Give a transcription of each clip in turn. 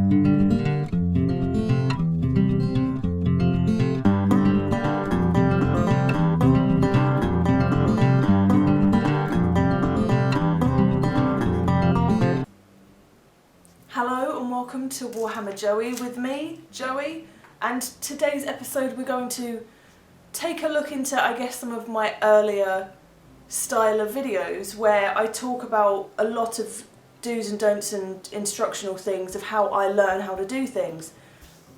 Hello and welcome to Warhammer Joey with me, Joey, and today's episode we're going to take a look into, I guess, some of my earlier style of videos where I talk about a lot of do's and don'ts and instructional things of how I learn how to do things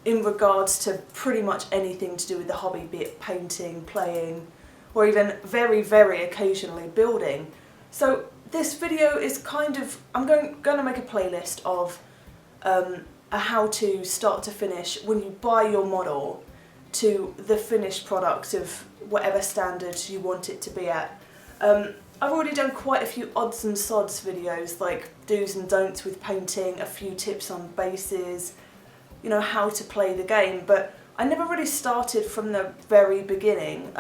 in regards to pretty much anything to do with the hobby, be it painting, playing, or even very, very occasionally building. So this video is kind of, I'm going to make a playlist of a how to start to finish when you buy your model to the finished product of whatever standard you want it to be at. I've already done quite a few odds and sods videos like do's and don'ts with painting, a few tips on bases, you know, how to play the game, but I never really started from the very beginning.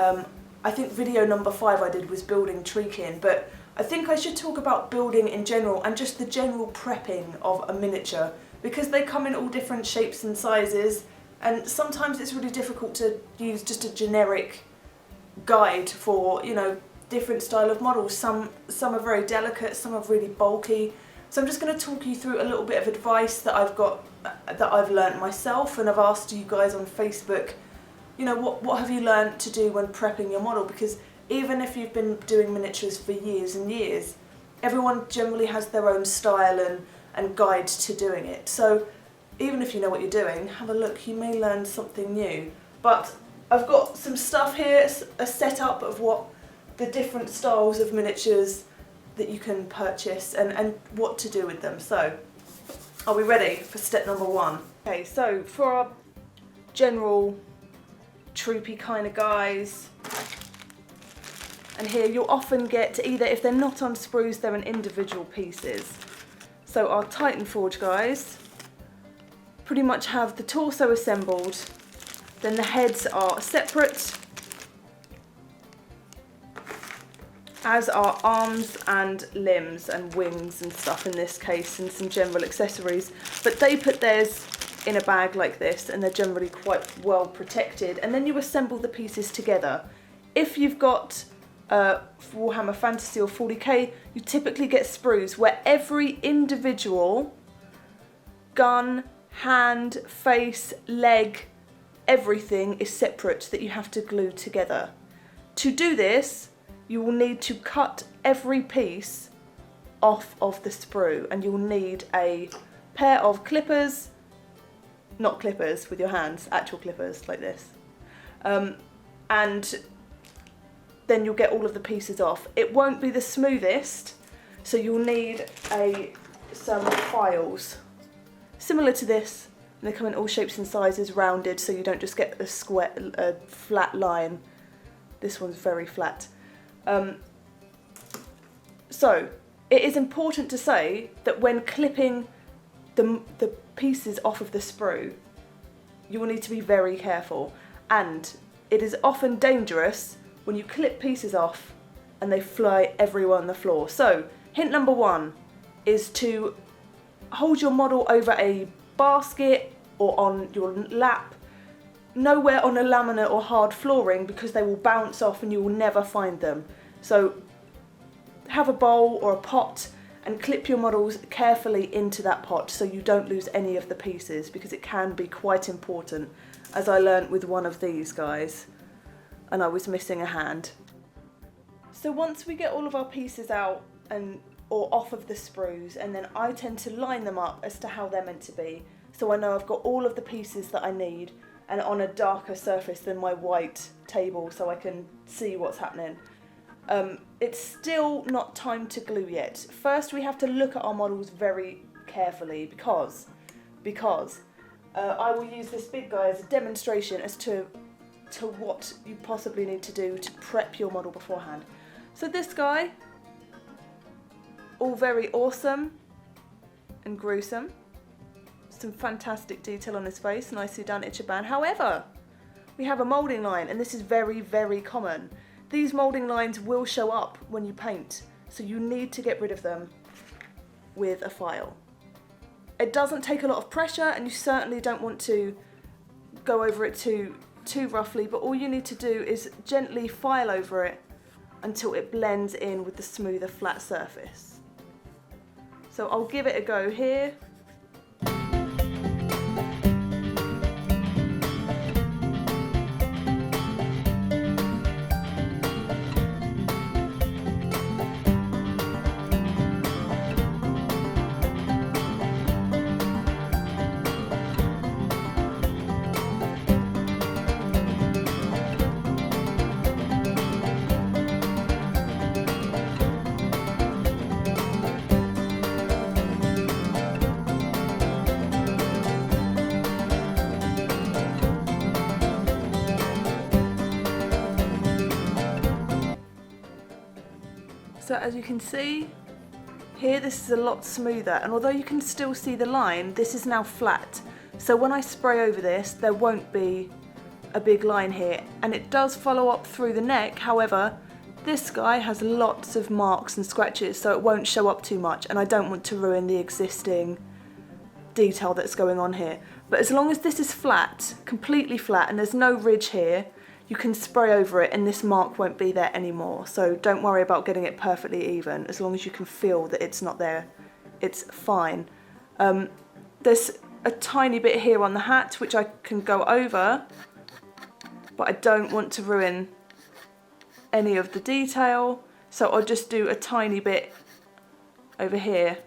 I think video number 5 I did was building Treekin, but I think I should talk about building in general and just the general prepping of a miniature, because they come in all different shapes and sizes, and sometimes it's really difficult to use just a generic guide for, you know, different style of models. Some are very delicate, some are really bulky. So I'm just going to talk you through a little bit of advice that I've learnt myself, and I've asked you guys on Facebook, you know, what have you learnt to do when prepping your model? Because even if you've been doing miniatures for years and years, everyone generally has their own style and guide to doing it. So even if you know what you're doing, have a look, you may learn something new. But I've got some stuff here, a setup of what the different styles of miniatures that you can purchase and what to do with them. So are we ready for step number 1? Okay, so for our general troopy kind of guys, and here you'll often get either, if they're not on sprues, they're in individual pieces. So our Titan Forge guys pretty much have the torso assembled, then the heads are separate, as are arms and limbs and wings and stuff in this case, and some general accessories. But they put theirs in a bag like this, and they're generally quite well protected, and then you assemble the pieces together. If you've got Warhammer Fantasy or 40k, you typically get sprues where every individual gun, hand, face, leg, everything is separate that you have to glue together. To do this, you will need to cut every piece off of the sprue, and you'll need a pair of clippers, not clippers with your hands, actual clippers like this, and then you'll get all of the pieces off. It won't be the smoothest, so you'll need some files similar to this, and they come in all shapes and sizes, rounded, so you don't just get a flat line. This one's very flat. So it is important to say that when clipping the pieces off of the sprue, you will need to be very careful, and it is often dangerous when you clip pieces off and they fly everywhere on the floor. So hint number 1 is to hold your model over a basket or on your lap, nowhere on a laminate or hard flooring, because they will bounce off and you will never find them. So have a bowl or a pot and clip your models carefully into that pot so you don't lose any of the pieces, because it can be quite important, as I learnt with one of these guys, and I was missing a hand. So once we get all of our pieces out or off of the sprues, and then I tend to line them up as to how they're meant to be, so I know I've got all of the pieces that I need, and on a darker surface than my white table, so I can see what's happening. It's still not time to glue yet. First we have to look at our models very carefully, because I will use this big guy as a demonstration as to what you possibly need to do to prep your model beforehand. So this guy, all very awesome and gruesome. Some fantastic detail on his face, nicely done Ichiban. However, we have a moulding line, and this is very, very common. These moulding lines will show up when you paint, so you need to get rid of them with a file. It doesn't take a lot of pressure, and you certainly don't want to go over it too roughly, but all you need to do is gently file over it until it blends in with the smoother flat surface. So I'll give it a go here. So as you can see here, this is a lot smoother, and although you can still see the line, this is now flat. So when I spray over this, there won't be a big line here, and it does follow up through the neck. However, this guy has lots of marks and scratches, so it won't show up too much, and I don't want to ruin the existing detail that's going on here. But as long as this is flat, completely flat, and there's no ridge here, you can spray over it and this mark won't be there anymore. So don't worry about getting it perfectly even. As long as you can feel that it's not there, it's fine. There's a tiny bit here on the hat which I can go over, but I don't want to ruin any of the detail, so I'll just do a tiny bit over here.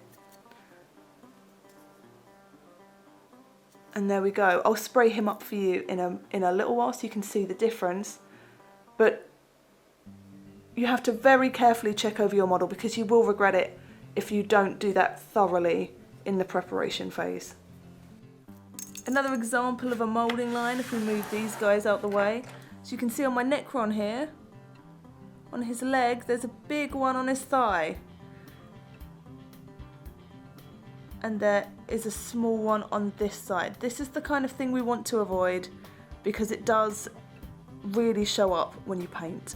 And there we go. I'll spray him up for you in a little while so you can see the difference. But you have to very carefully check over your model, because you will regret it if you don't do that thoroughly in the preparation phase. Another example of a moulding line, if we move these guys out the way. So you can see on my Necron here, on his leg, there's a big one on his thigh. And there is a small one on this side. This is the kind of thing we want to avoid, because it does really show up when you paint.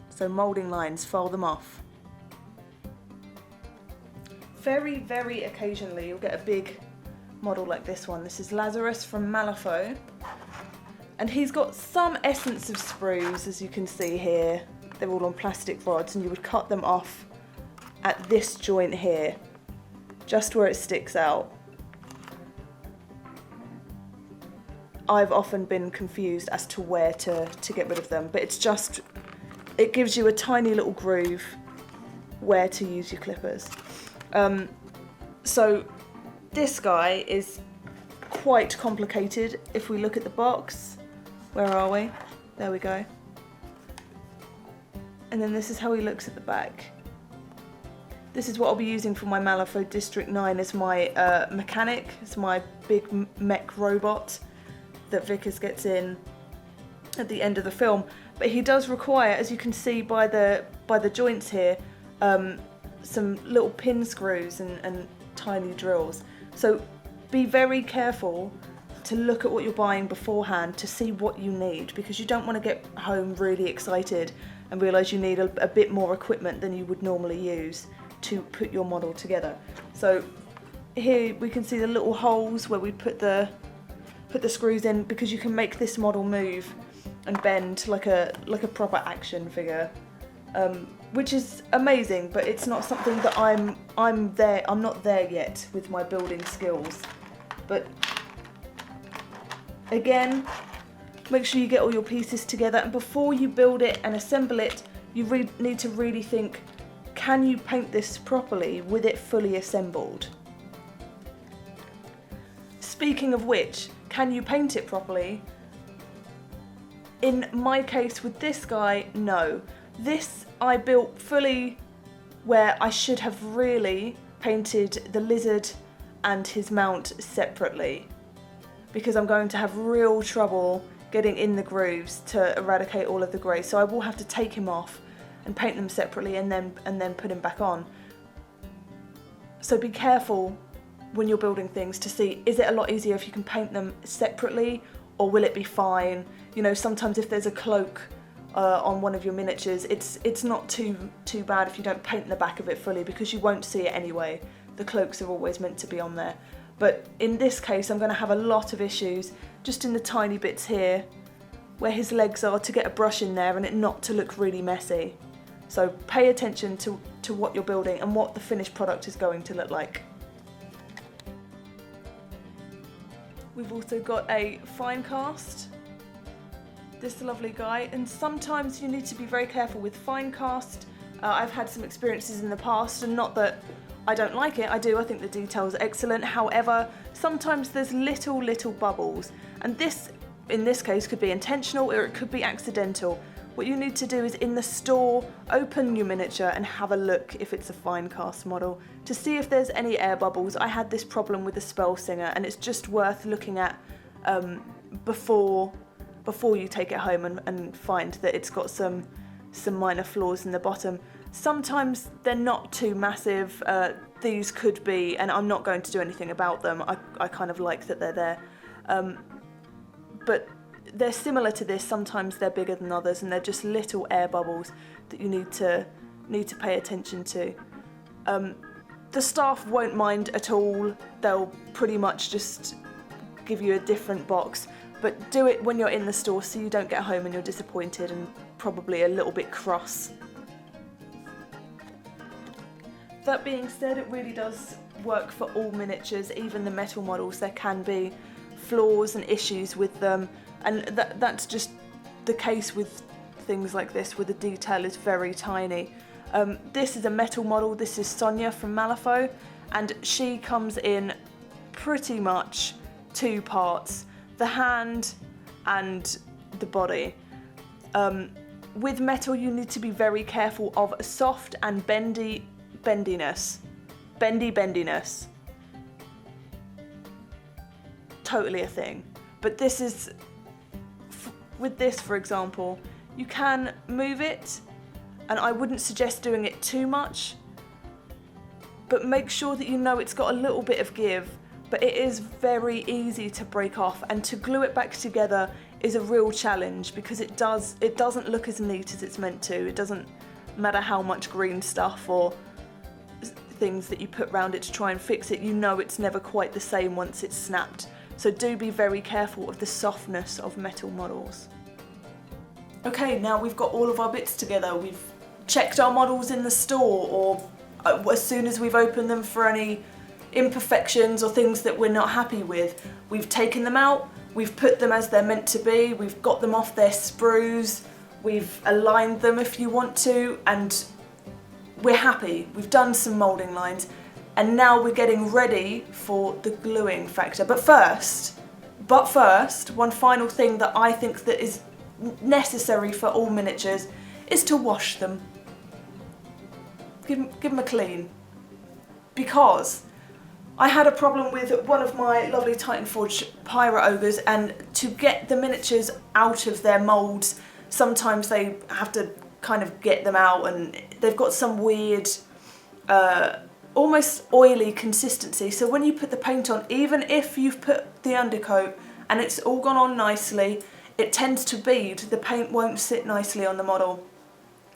So moulding lines, file them off. Very, very occasionally you'll get a big model like this one. This is Lazarus from Malifaux, and he's got some essence of sprues, as you can see here. They're all on plastic rods, and you would cut them off at this joint here, just where it sticks out. I've often been confused as to where to get rid of them, but it's just, it gives you a tiny little groove where to use your clippers. So this guy is quite complicated. If we look at the box, where are we? There we go. And then this is how he looks at the back. This is what I'll be using for my Malifaux District 9 as my mechanic. It's my big mech robot that Vickers gets in at the end of the film. But he does require, as you can see by the joints here, some little pin screws and tiny drills. So be very careful to look at what you're buying beforehand to see what you need, because you don't want to get home really excited and realise you need a bit more equipment than you would normally use to put your model together. So here we can see the little holes where we put the screws in, because you can make this model move and bend like a proper action figure, which is amazing. But it's not something that I'm not there yet with my building skills. But again, make sure you get all your pieces together, and before you build it and assemble it, you need to really think, can you paint this properly with it fully assembled? Speaking of which, can you paint it properly? In my case with this guy, no. This I built fully where I should have really painted the lizard and his mount separately, because I'm going to have real trouble getting in the grooves to eradicate all of the grey. So I will have to take him off and paint them separately and then put him back on. So be careful when you're building things to see, is it a lot easier if you can paint them separately, or will it be fine? You know, sometimes if there's a cloak on one of your miniatures, it's not too bad if you don't paint the back of it fully, because you won't see it anyway. the cloaks are always meant to be on there. But in this case, I'm going to have a lot of issues just in the tiny bits here where his legs are, to get a brush in there and it not to look really messy. So pay attention to what you're building and what the finished product is going to look like. We've also got a fine cast, this lovely guy, and sometimes you need to be very careful with fine cast. I've had some experiences in the past, and not that I don't like it, I do, I think the details are excellent. However, sometimes there's little bubbles, and this, in this case, could be intentional or it could be accidental. What you need to do is in the store, open your miniature and have a look if it's a fine cast model to see if there's any air bubbles. I had this problem with the Spell Singer, and it's just worth looking at before you take it home and find that it's got some minor flaws in the bottom. Sometimes they're not too massive. These could be, and I'm not going to do anything about them. I kind of like that they're there. But they're similar to this. Sometimes they're bigger than others, and they're just little air bubbles that you need to pay attention to. The staff won't mind at all. They'll pretty much just give you a different box, but do it when you're in the store so you don't get home and you're disappointed and probably a little bit cross. That being said, it really does work for all miniatures, even the metal models. There can be flaws and issues with them, and that's just the case with things like this, where the detail is very tiny. This is a metal model. This is Sonia from Malifaux, and she comes in pretty much two parts, the hand and the body. With metal, you need to be very careful of soft and bendiness. Totally a thing. But this is, with this for example, you can move it, and I wouldn't suggest doing it too much, but make sure that you know it's got a little bit of give, but it is very easy to break off, and to glue it back together is a real challenge because it doesn't look as neat as it's meant to. It doesn't matter how much green stuff or things that you put around it to try and fix it, you know it's never quite the same once it's snapped. So do be very careful of the softness of metal models. Okay, now we've got all of our bits together. We've checked our models in the store, or as soon as we've opened them for any imperfections or things that we're not happy with. We've taken them out, we've put them as they're meant to be, we've got them off their sprues, we've aligned them if you want to, and we're happy. We've done some moulding lines, and now we're getting ready for the gluing factor. But first, one final thing that I think that is necessary for all miniatures is to wash them. Give them a clean. Because I had a problem with one of my lovely Titan Forge Pyro Ogres, and to get the miniatures out of their moulds, sometimes they have to kind of get them out, and they've got some weird, almost oily consistency. So when you put the paint on, even if you've put the undercoat and it's all gone on nicely, it tends to bead. The paint won't sit nicely on the model,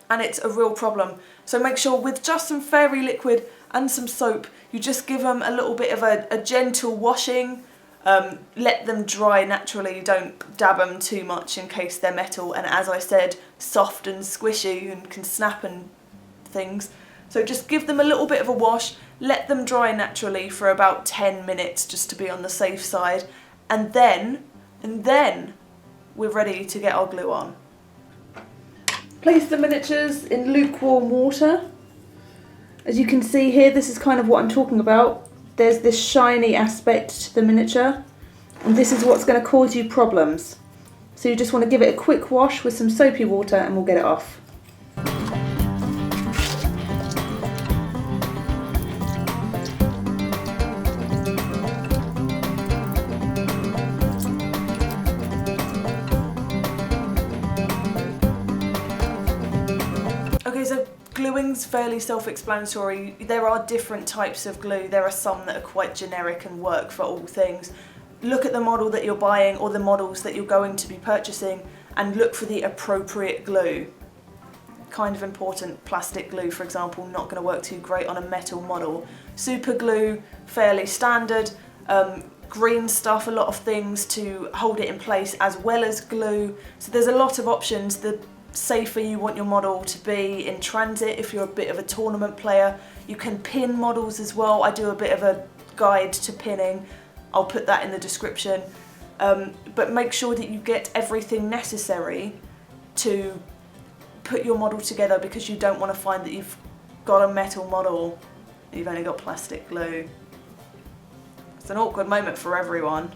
and it's a real problem. So make sure with just some fairy liquid and some soap, you just give them a little bit of a gentle washing. Let them dry naturally, don't dab them too much in case they're metal, and as I said, soft and squishy and can snap and things. So just give them a little bit of a wash, let them dry naturally for about 10 minutes just to be on the safe side, and then we're ready to get our glue on. Place the miniatures in lukewarm water. As you can see here, this is kind of what I'm talking about. There's this shiny aspect to the miniature, and this is what's going to cause you problems. So you just want to give it a quick wash with some soapy water and we'll get it off. Okay, so gluing's fairly self-explanatory. There are different types of glue. There are some that are quite generic and work for all things. Look at the model that you're buying or the models that you're going to be purchasing and look for the appropriate glue. kind of important. Plastic glue, for example, not going to work too great on a metal model. Super glue, fairly standard. Green stuff, a lot of things to hold it in place as well as glue. So there's a lot of options. The safer you want your model to be in transit, if you're a bit of a tournament player. You can pin models as well. I do a bit of a guide to pinning. I'll put that in the description. But make sure that you get everything necessary to put your model together, because you don't want to find that you've got a metal model and you've only got plastic glue. It's an awkward moment for everyone.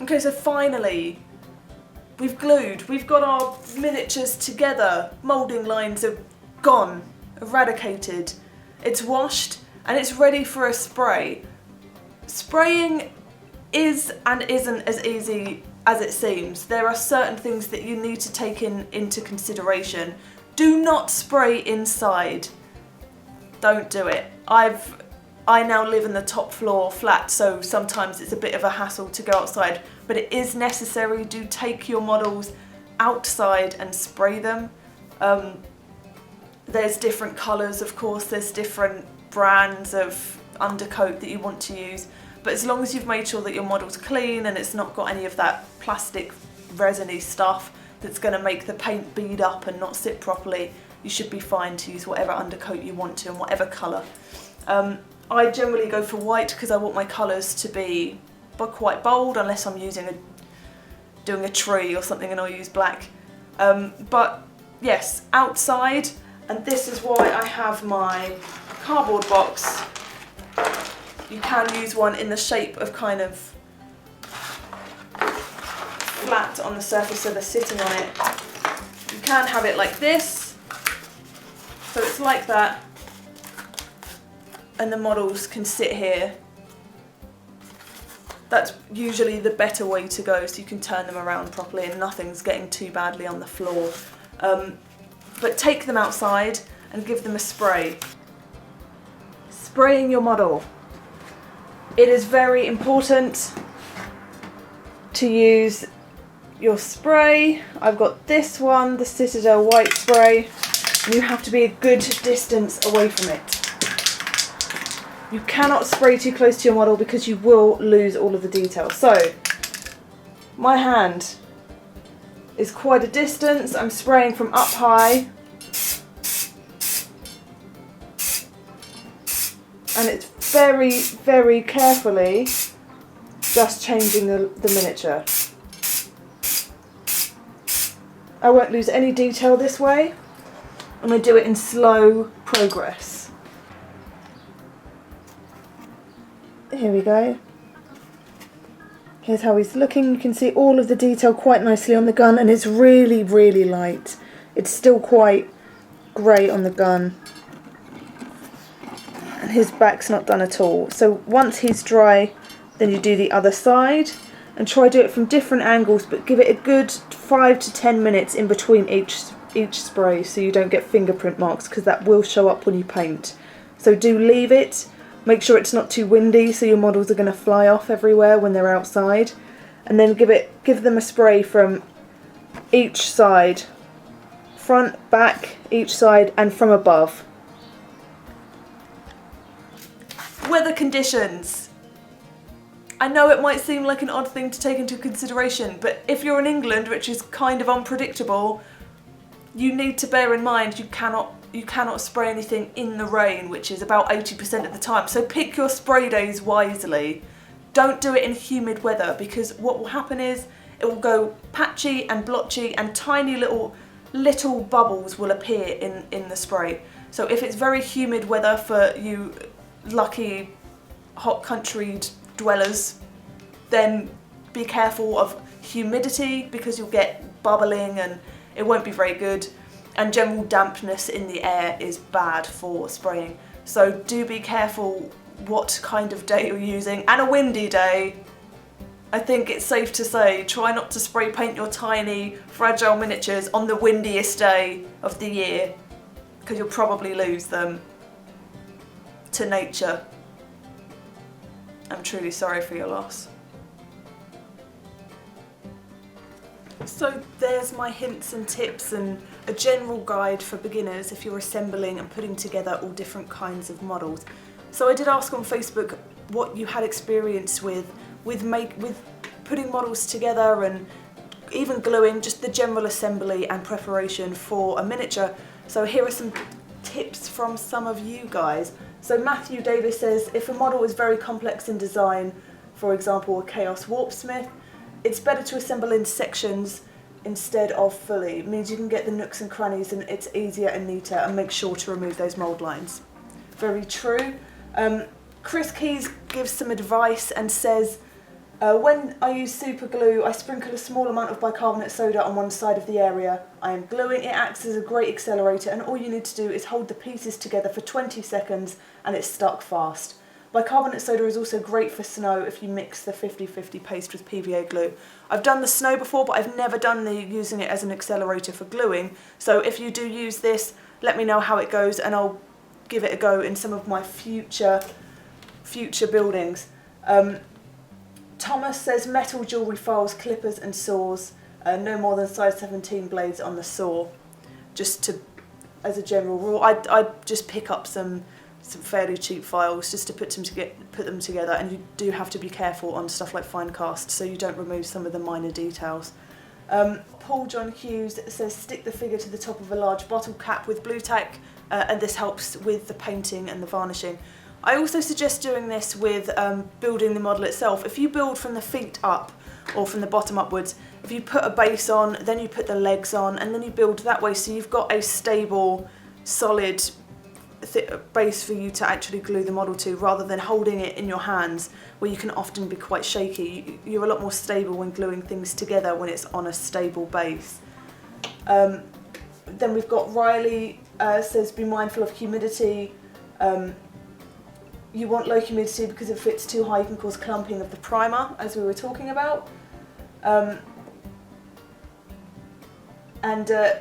Okay, so finally, we've glued. We've got our miniatures together. Moulding lines are gone, eradicated. It's washed and it's ready for a spray. Spraying is and isn't as easy as it seems. There are certain things that you need to take into consideration. Do not spray inside. Don't do it. I now live in the top floor flat, so sometimes it's a bit of a hassle to go outside, but it is necessary. Do take your models outside and spray them. There's different colours, of course, there's different brands of undercoat that you want to use, but as long as you've made sure that your model's clean and it's not got any of that plastic resiny stuff that's going to make the paint bead up and not sit properly, you should be fine to use whatever undercoat you want to and whatever colour. I generally go for white because I want my colours to be quite bold, unless I'm doing a tree or something, and I'll use black. But yes, outside, and this is why I have my cardboard box. You can use one in the shape of kind of flat on the surface so they're sitting on it. You can have it like this, so it's like that, and the models can sit here. That's usually the better way to go, so you can turn them around properly and nothing's getting too badly on the floor. But take them outside and give them a spray. Spraying your model. It is very important to use your spray. I've got this one, the Citadel white spray, and you have to be a good distance away from it. You cannot spray too close to your model because you will lose all of the detail. So, my hand is quite a distance. I'm spraying from up high. And it's very, very carefully just changing the miniature. I won't lose any detail this way. I'm going to do it in slow progress. Here we go. Here's how he's looking. You can see all of the detail quite nicely on the gun, and it's really, really light. It's still quite grey on the gun. And his back's not done at all. So once he's dry, then you do the other side, and try to do it from different angles, but give it a good 5 to 10 minutes in between each spray, so you don't get fingerprint marks, because that will show up when you paint. So do leave it. Make sure it's not too windy, so your models are going to fly off everywhere when they're outside. And then give them a spray from each side. Front, back, each side, and from above. Weather conditions. I know it might seem like an odd thing to take into consideration, but if you're in England, which is kind of unpredictable, you need to bear in mind you cannot spray anything in the rain, which is about 80% of the time. So pick your spray days wisely. Don't do it in humid weather, because what will happen is it will go patchy and blotchy, and tiny little bubbles will appear in the spray. So if it's very humid weather for you lucky hot country dwellers, then be careful of humidity, because you'll get bubbling and it won't be very good. And general dampness in the air is bad for spraying. So do be careful what kind of day you're using. And a windy day, I think it's safe to say, try not to spray paint your tiny, fragile miniatures on the windiest day of the year, because you'll probably lose them to nature. I'm truly sorry for your loss. So there's my hints and tips and a general guide for beginners if you're assembling and putting together all different kinds of models. So I did ask on Facebook what you had experience with putting models together and even gluing, just the general assembly and preparation for a miniature. So here are some tips from some of you guys. So Matthew Davis says, if a model is very complex in design, for example a Chaos Warpsmith, it's better to assemble in sections instead of fully. It means you can get the nooks and crannies and it's easier and neater, and make sure to remove those mould lines. Very true. Chris Keys gives some advice and says, when I use super glue, I sprinkle a small amount of bicarbonate soda on one side of the area I am gluing. It acts as a great accelerator, and all you need to do is hold the pieces together for 20 seconds and it's stuck fast. Bicarbonate soda is also great for snow if you mix the 50-50 paste with PVA glue. I've done the snow before, but I've never done using it as an accelerator for gluing. So if you do use this, let me know how it goes and I'll give it a go in some of my future buildings. Thomas says metal jewellery files, clippers and saws, no more than size 17 blades on the saw. As a general rule, I'd just pick up some fairly cheap files just to put them together, and you do have to be careful on stuff like fine cast so you don't remove some of the minor details. Paul John Hughes says stick the figure to the top of a large bottle cap with blue tack, and this helps with the painting and the varnishing. I also suggest doing this with building the model itself. If you build from the feet up or from the bottom upwards, if you put a base on, then you put the legs on, and then you build that way, so you've got a stable, solid base for you to actually glue the model to, rather than holding it in your hands where you can often be quite shaky. You're a lot more stable when gluing things together when it's on a stable base. Then we've got Riley says be mindful of humidity. You want low humidity because if it's too high you can cause clumping of the primer, as we were talking about.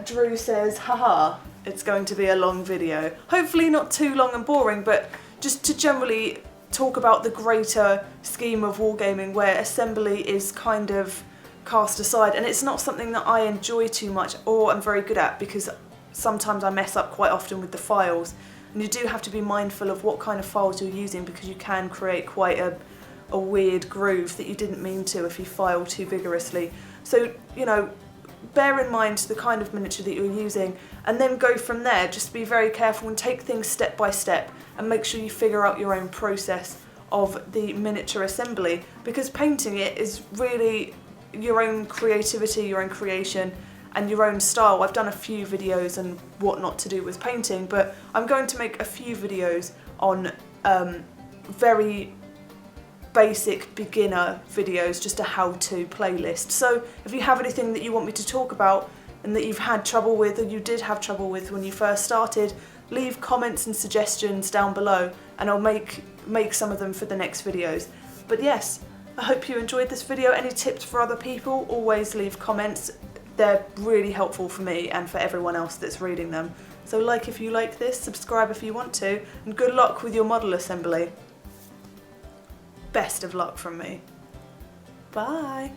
Drew says, haha, it's going to be a long video. Hopefully not too long and boring, but just to generally talk about the greater scheme of wargaming where assembly is kind of cast aside, and it's not something that I enjoy too much or am very good at, because sometimes I mess up quite often with the files, and you do have to be mindful of what kind of files you're using, because you can create quite a weird groove that you didn't mean to if you file too vigorously. So, you know, bear in mind the kind of miniature that you're using, and then go from there. Just be very careful and take things step by step, and make sure you figure out your own process of the miniature assembly, because painting it is really your own creativity, your own creation and your own style. I've done a few videos on what not to do with painting, but I'm going to make a few videos on very basic beginner videos, just a how-to playlist. So if you have anything that you want me to talk about and that you've had trouble with, or you did have trouble with when you first started, leave comments and suggestions down below and I'll make some of them for the next videos. But yes, I hope you enjoyed this video. Any tips for other people, always leave comments. They're really helpful for me and for everyone else that's reading them. So like if you like this, subscribe if you want to, and good luck with your model assembly. Best of luck from me. Bye.